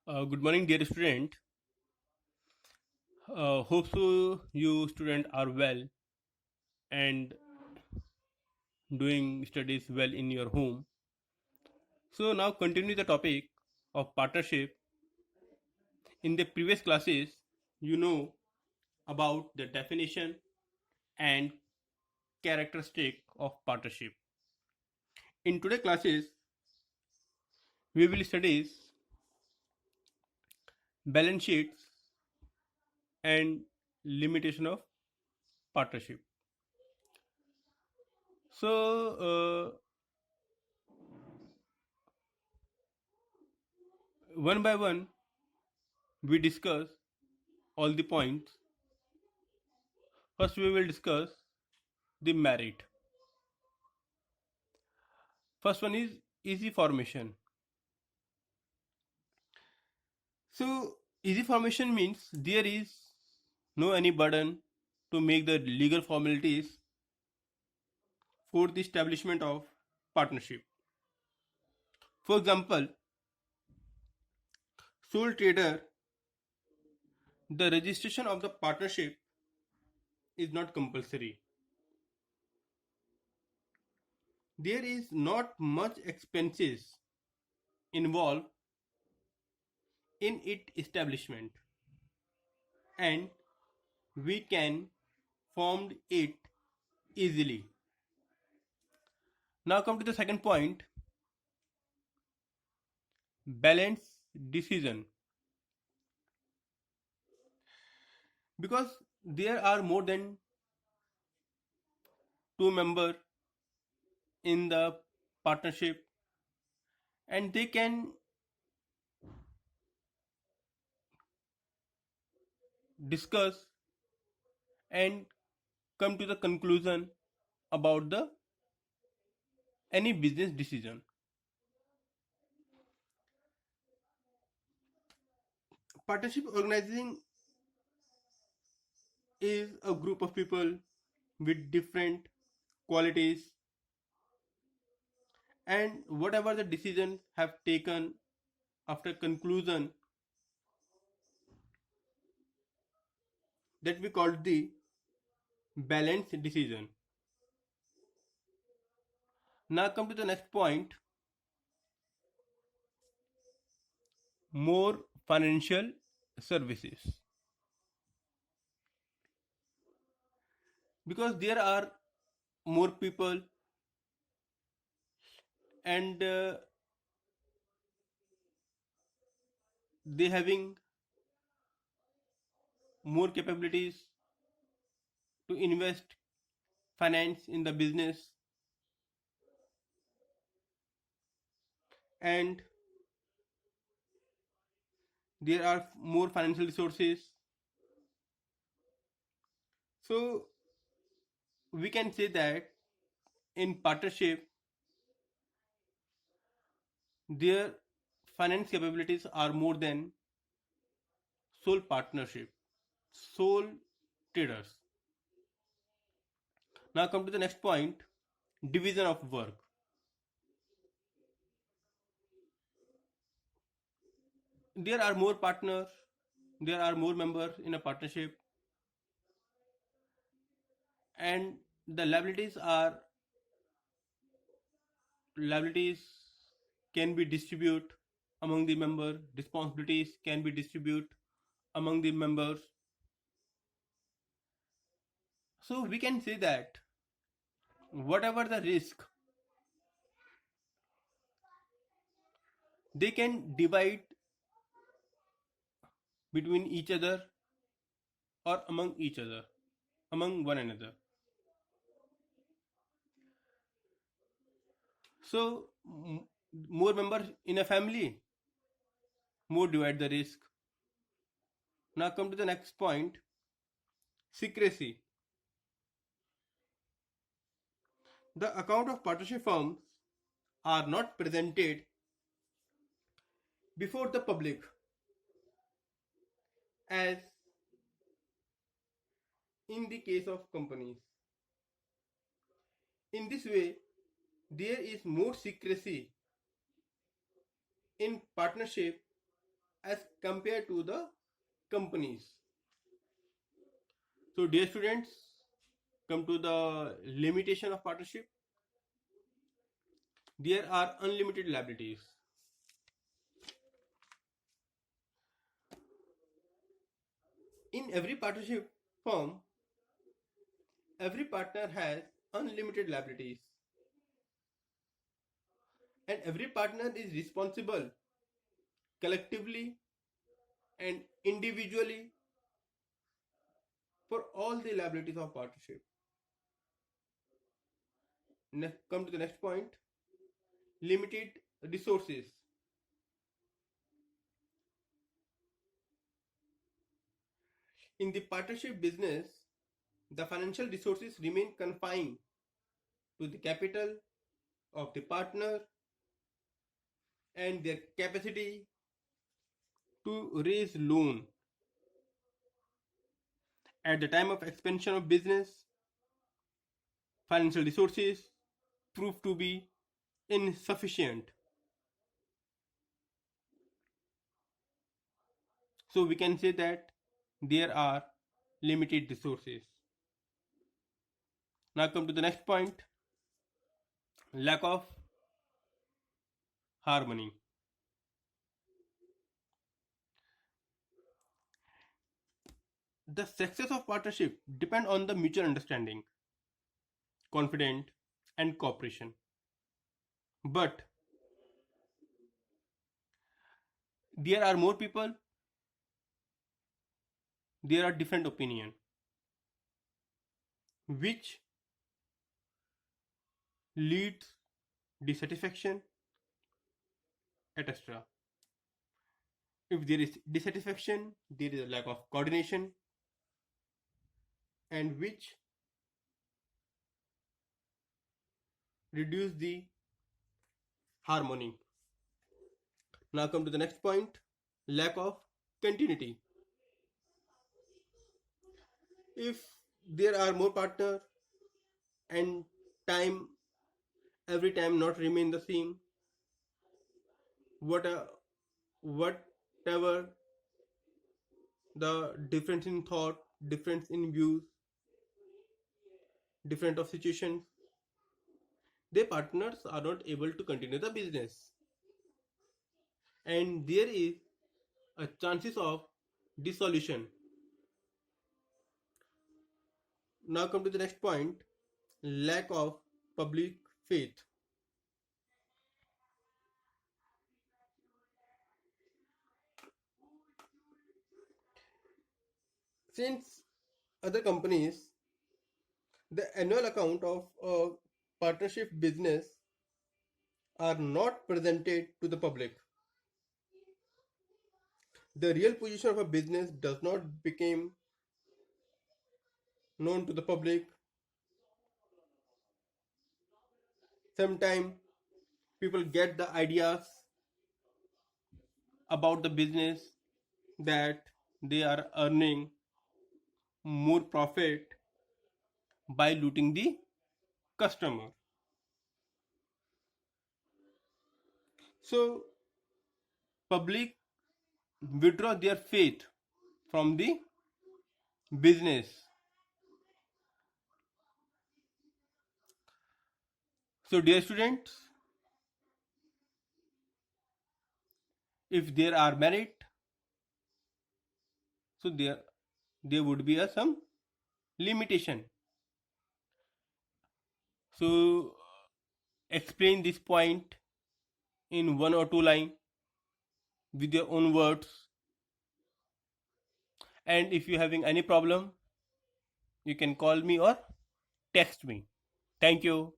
Good morning, dear student. Hope so you student are well and doing studies well in your home. So now continue the topic of partnership. In the previous classes, you know about the definition and characteristic of partnership. In today classes, we will study balance sheets and limitation of partnership. So one by one, we discuss all the points. First, we will discuss the merit. First one is easy formation. So, easy formation means there is no any burden to make the legal formalities for the establishment of partnership. For example, sole trader, the registration of the partnership is not compulsory. There is not much expenses involved in its establishment, and we can form it easily. Now come to the second point, balance decision. Because there are more than two members in the partnership, and they can discuss and come to the conclusion about the any business decision. Partnership organizing is a group of people with different qualities, and whatever the decision have taken after conclusion, that we call the balanced decision. Now come to the next point, more financial services. Because there are more people, and they having more capabilities to invest finance in the business, and there are more financial resources. So we can say that in partnership, their finance capabilities are more than sole partnership, sole traders. Now come to the next point, division of work. There are more partners, there are more members in a partnership, and the liabilities can be distributed among the member, responsibilities can be distributed among the members. So we can say that whatever the risk, they can divide between each other or among each other, among one another. So more members in a family, more divide the risk. Now come to the next point, secrecy. The account of partnership firms are not presented before the public as in the case of companies. In this way, there is more secrecy in partnership as compared to the companies. So dear students, come to the limitation of partnership. There are unlimited liabilities. In every partnership firm, every partner has unlimited liabilities, and every partner is responsible collectively and individually for all the liabilities of partnership. Come to the next point, limited resources. In the partnership business, the financial resources remain confined to the capital of the partner and their capacity to raise loan. At the time of expansion of business, financial resources prove to be insufficient. So we can say that there are limited resources. Now come to the next point, lack of harmony. The success of partnership depend on the mutual understanding, confidence, and cooperation. But there are more people, there are different opinion, which leads dissatisfaction, etc. If there is dissatisfaction, there is a lack of coordination, and which reduce the harmony. Now come to the next point, lack of continuity. If there are more partner and time every time not remain the same, whatever the difference in thought, difference in views, different of situations, their partners are not able to continue the business, and there is a chances of dissolution. Now come to the next point, lack of public faith. Since other companies, the annual account of a partnership business are not presented to the public, the real position of a business does not become known to the public. Sometimes people get the ideas about the business that they are earning more profit by looting the customer. So public withdraw their faith from the business. So dear students, if there are merit, so there would be some limitation. So explain this point in one or two line with your own words, and if you're having any problem, you can call me or text me. Thank you.